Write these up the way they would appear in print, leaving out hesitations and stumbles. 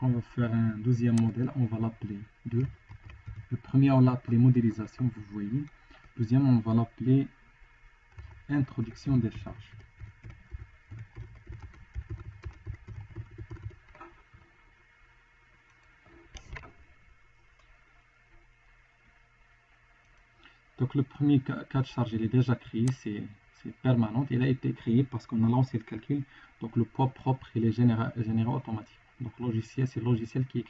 On va faire un deuxième modèle, on va l'appeler 2. Le premier, on l'a appelé modélisation, vous voyez. Le deuxième, on va l'appeler introduction des charges. Donc le premier cas de charge, il est déjà créé, c'est permanent. Il a été créé parce qu'on a lancé le calcul. Donc le poids propre, il est généré automatiquement. Donc logiciel, c'est le logiciel qui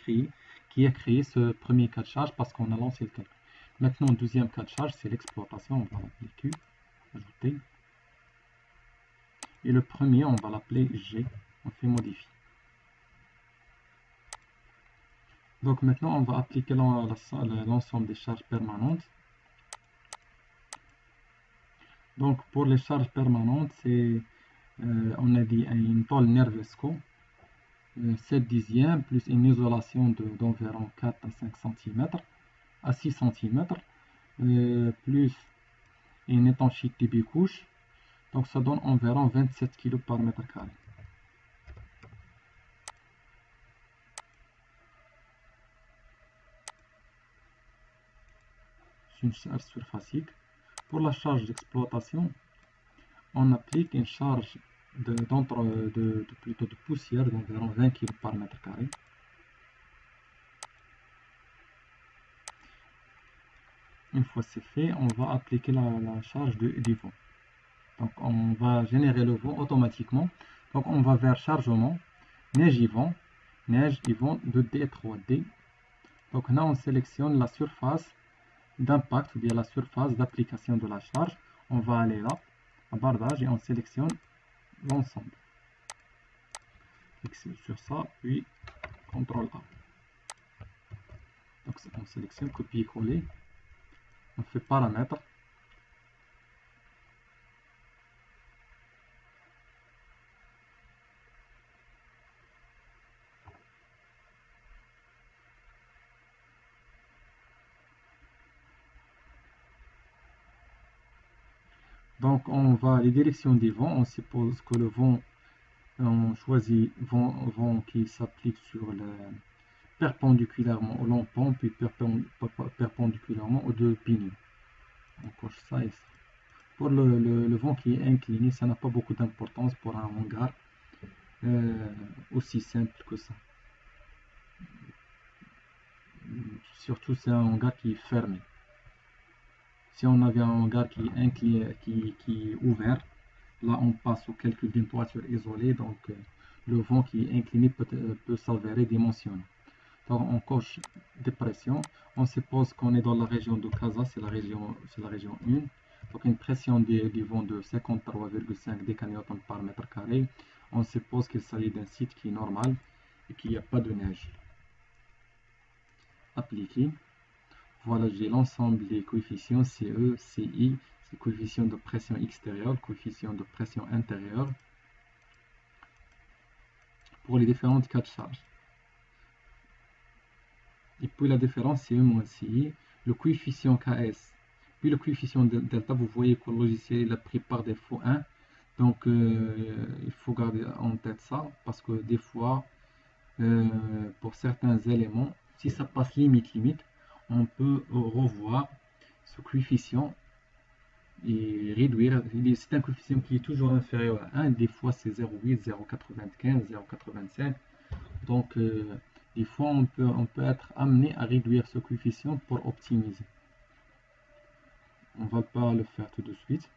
a créé ce premier cas de charge parce qu'on a lancé le calcul. Maintenant, deuxième cas de charge, c'est l'exploitation. On va l'appeler Q, ajouter. Et le premier, on va l'appeler G. On fait modifier. Donc maintenant, on va appliquer l'ensemble des charges permanentes. Donc pour les charges permanentes, c'est, on a dit une tôle Nervesco, 7 dixièmes, plus une isolation d'environ 4 à 5 cm, à 6 cm, plus une étanchéité bicouche. Donc ça donne environ 27 kg par mètre carré. C'est une charge surfacique. Pour la charge d'exploitation, on applique une charge plutôt de poussière d'environ 20 kg par mètre carré. Une fois c'est fait, on va appliquer la charge du vent. Donc on va générer le vent automatiquement. Donc on va vers chargement, neige et vent de D3D. Donc là on sélectionne la surface d'impact ou bien la surface d'application de la charge. On va aller là, à bardage, et on sélectionne l'ensemble. Clique sur ça, puis CTRL A. Donc on sélectionne copier-coller. On fait paramètres. Donc on va les directions des vents. On suppose que le vent, on choisit vent qui s'applique sur le perpendiculairement au long pont, puis perpendiculairement aux deux pignons. On coche ça et ça. Pour le vent qui est incliné, ça n'a pas beaucoup d'importance pour un hangar aussi simple que ça. Surtout c'est un hangar qui est fermé. Si on avait un hangar qui est incliné, qui est ouvert, là on passe au calcul d'une toiture isolée, donc le vent qui est incliné peut s'avérer dimensionnel. Donc on coche dépression, on suppose qu'on est dans la région de Casa, c'est la région 1. Donc une pression du vent de 53,5 décanewtons par mètre carré. On suppose qu'il s'agit d'un site qui est normal et qu'il n'y a pas de neige. Appliquer. Voilà, j'ai l'ensemble des coefficients CE, CI, c'est coefficient de pression extérieure, coefficient de pression intérieure, pour les différentes cas de charge. Et puis la différence CE moins CI, le coefficient KS, puis le coefficient delta, vous voyez que le logiciel a pris par défaut 1. Donc il faut garder en tête ça, parce que des fois, pour certains éléments, si ça passe limite, on peut revoir ce coefficient et réduire. C'est un coefficient qui est toujours inférieur à 1, des fois c'est 0,8, 0,95, 0,85. Donc des fois on peut être amené à réduire ce coefficient pour optimiser. On va pas le faire tout de suite.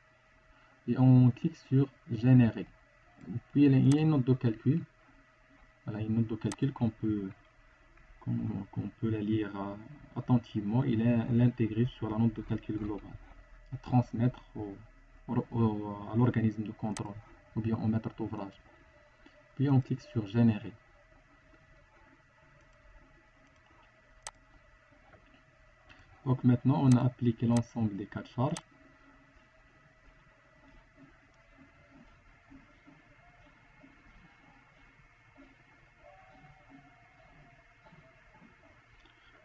Et on clique sur générer. Puis il y a une note de calcul. Voilà, une note de calcul qu'on peut la lire attentivement et l'intégrer sur la note de calcul globale. À transmettre à l'organisme de contrôle ou bien au maître d'ouvrage. Puis on clique sur générer. Donc maintenant on a appliqué l'ensemble des cas de charge.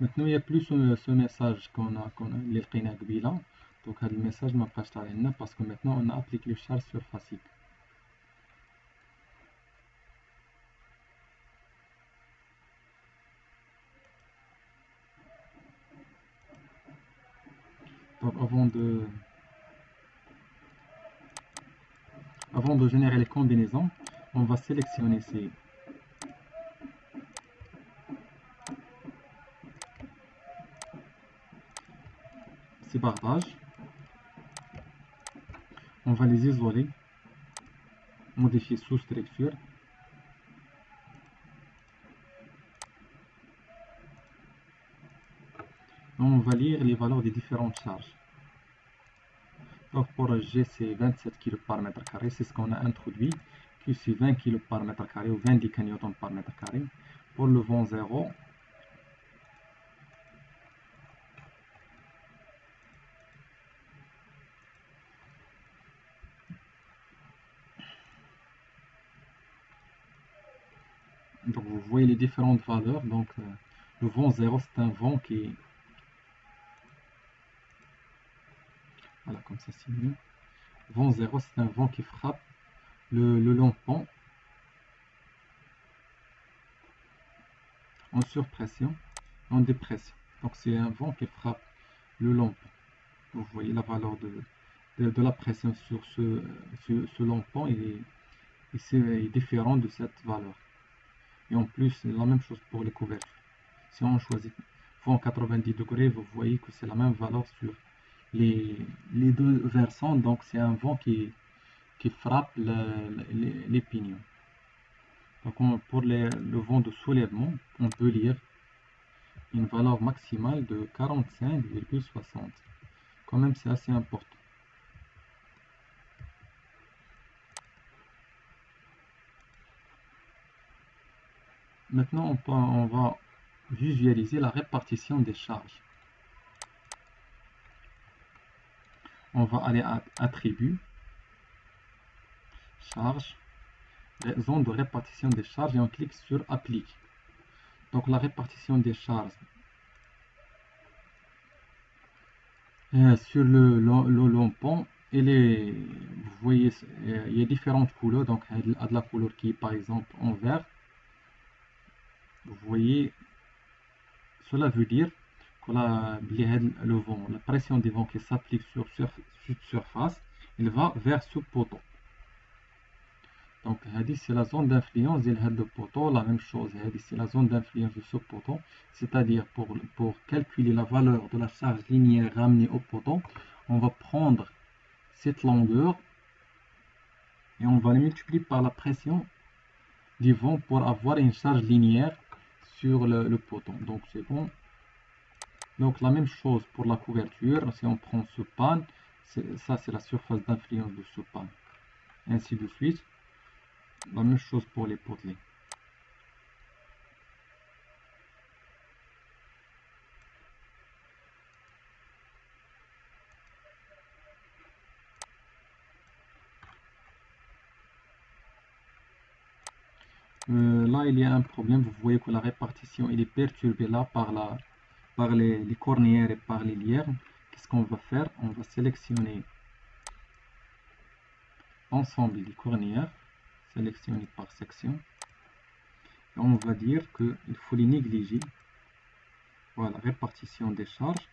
Maintenant il n'y a plus ce message qu'on a là. Donc le message m'a pas là parce que maintenant on a appliqué les charges surfaciques. Donc avant de générer les combinaisons, on va sélectionner ces barrages. On va les isoler, modifier sous structure. On va lire les valeurs des différentes charges. Donc pour G c'est 27 kg par mètre carré, c'est ce qu'on a introduit. Q c'est 20 kg par mètre carré ou 20 décanewtons par mètre carré. Pour le vent 0, donc vous voyez les différentes valeurs. Donc le vent 0 c'est un vent qui, voilà, comme ça c'est mieux. Vent 0 c'est un vent qui frappe le long pont en surpression, en dépression. Donc c'est un vent qui frappe le long pont. Vous voyez la valeur de la pression sur ce long pont et c'est différent de cette valeur. Et en plus, c'est la même chose pour les couvertures. Si on choisit vent 90 degrés, vous voyez que c'est la même valeur sur les deux versants. Donc c'est un vent qui frappe les pignons. Donc pour le vent de soulèvement, on peut lire une valeur maximale de 45,60. Quand même, c'est assez important. Maintenant, on va visualiser la répartition des charges. On va aller à Attributs, Charges, Zone de répartition des charges et on clique sur Applique. Donc la répartition des charges sur le long pont, vous voyez, il y a différentes couleurs. Donc il y a de la couleur qui est par exemple en vert. Vous voyez, cela veut dire que le vent, la pression des vents qui s'applique sur cette surface, il va vers ce poteau. Donc c'est la zone d'influence de poteau. La même chose, c'est la zone d'influence de ce poteau. C'est-à-dire pour calculer la valeur de la charge linéaire ramenée au poteau, on va prendre cette longueur et on va la multiplier par la pression du vent pour avoir une charge linéaire sur le poteau. Donc c'est bon. Donc la même chose pour la couverture. Si on prend ce pan, ça c'est la surface d'influence de ce pan. Ainsi de suite. La même chose pour les potelets. Là, il y a un problème. Vous voyez que la répartition il est perturbée là par les cornières et par les lierres. Qu'est-ce qu'on va faire? On va sélectionner ensemble des cornières, sélectionner par section. Et on va dire qu'il faut les négliger. Voilà, répartition des charges.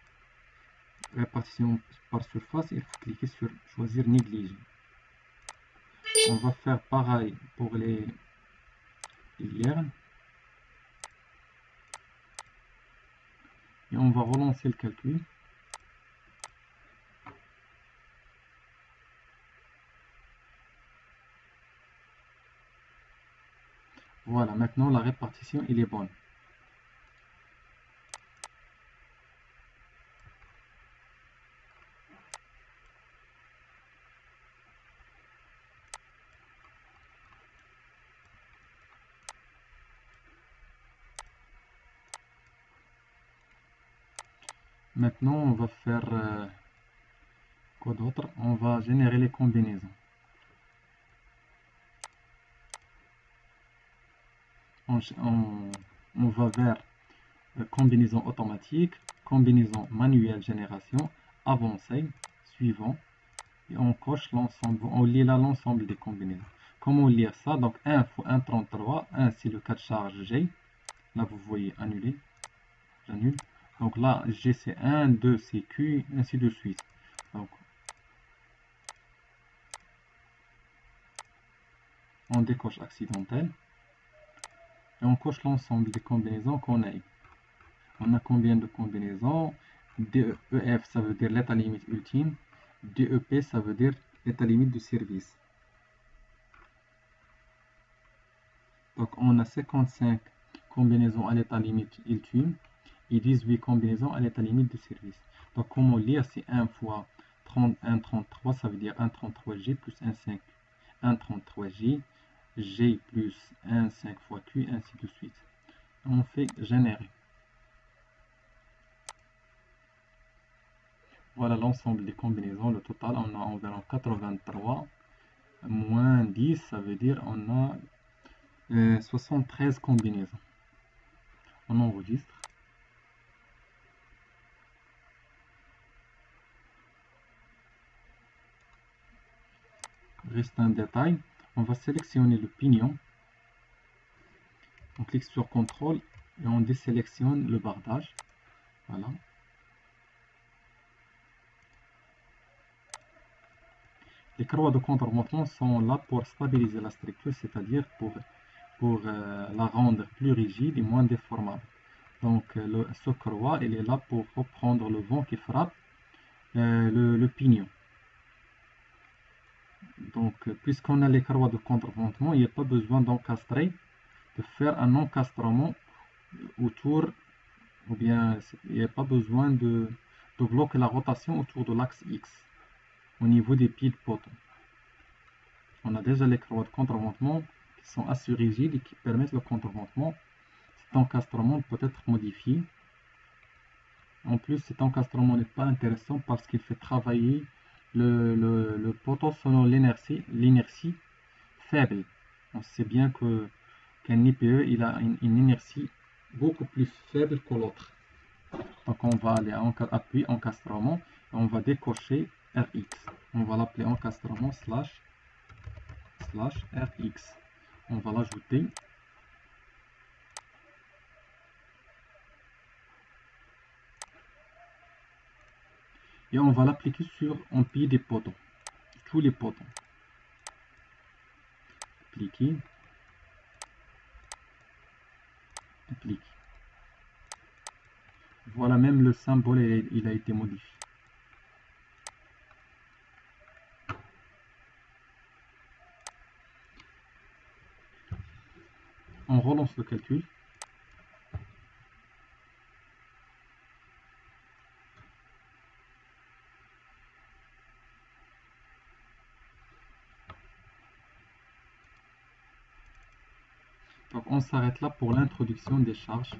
Répartition par surface, il faut cliquer sur choisir négliger. On va faire pareil pour les lierres. Et on va relancer le calcul. Voilà, maintenant la répartition il est bonne. Maintenant, on va faire quoi d'autre? On va générer les combinaisons. On va vers combinaison automatique, combinaison manuelle génération, avancée, suivant, et on coche l'ensemble, on lit là l'ensemble des combinaisons. Comment lire ça? Donc 1 fois 1,33, 1 c'est le cas de charge G, là vous voyez annuler, j'annule. Donc là, G c'est 1, 2 c'est Q, ainsi de suite. Donc, on décoche accidentel. Et on coche l'ensemble des combinaisons qu'on a. On a combien de combinaisons? DEF, ça veut dire l'état limite ultime. DEP, ça veut dire l'état limite du service. Donc, on a 55 combinaisons à l'état limite ultime et 18 combinaisons à l'état limite du service. Donc, comment lire? C'est 1 fois 1,33, ça veut dire 1,33G plus 1,5. 1,33G, G plus 1,5 fois Q, ainsi de suite. On fait générer. Voilà l'ensemble des combinaisons. Le total, on a environ 83 moins 10, ça veut dire on a 73 combinaisons. On enregistre. Reste un détail. On va sélectionner le pignon. On clique sur CTRL et on désélectionne le bardage. Voilà. Les croix de contre-remontement sont là pour stabiliser la structure, c'est-à-dire pour la rendre plus rigide et moins déformable. Donc ce croix, il est là pour reprendre le vent qui frappe le pignon. Donc puisqu'on a les croix de contre-remontement, il n'y a pas besoin d'encastrer, de faire un encastrement autour, ou bien il n'y a pas besoin de bloquer la rotation autour de l'axe X au niveau des pieds de poteau. On a déjà les croix de contre-remontement qui sont assez rigides et qui permettent le contre-remontement. Cet encastrement peut être modifié. En plus, cet encastrement n'est pas intéressant parce qu'il fait travailler le poteau selon l'inertie faible. On sait bien qu'un IPE il a une inertie beaucoup plus faible que l'autre. Donc on va aller en appui encastrement et on va décocher RX. On va l'appeler encastrement slash RX. On va l'ajouter. Et on va l'appliquer en pied des poteaux. Tous les poteaux. Appliquer. Appliquer. Voilà, même le symbole il a été modifié. On relance le calcul. Donc on s'arrête là pour l'introduction des charges.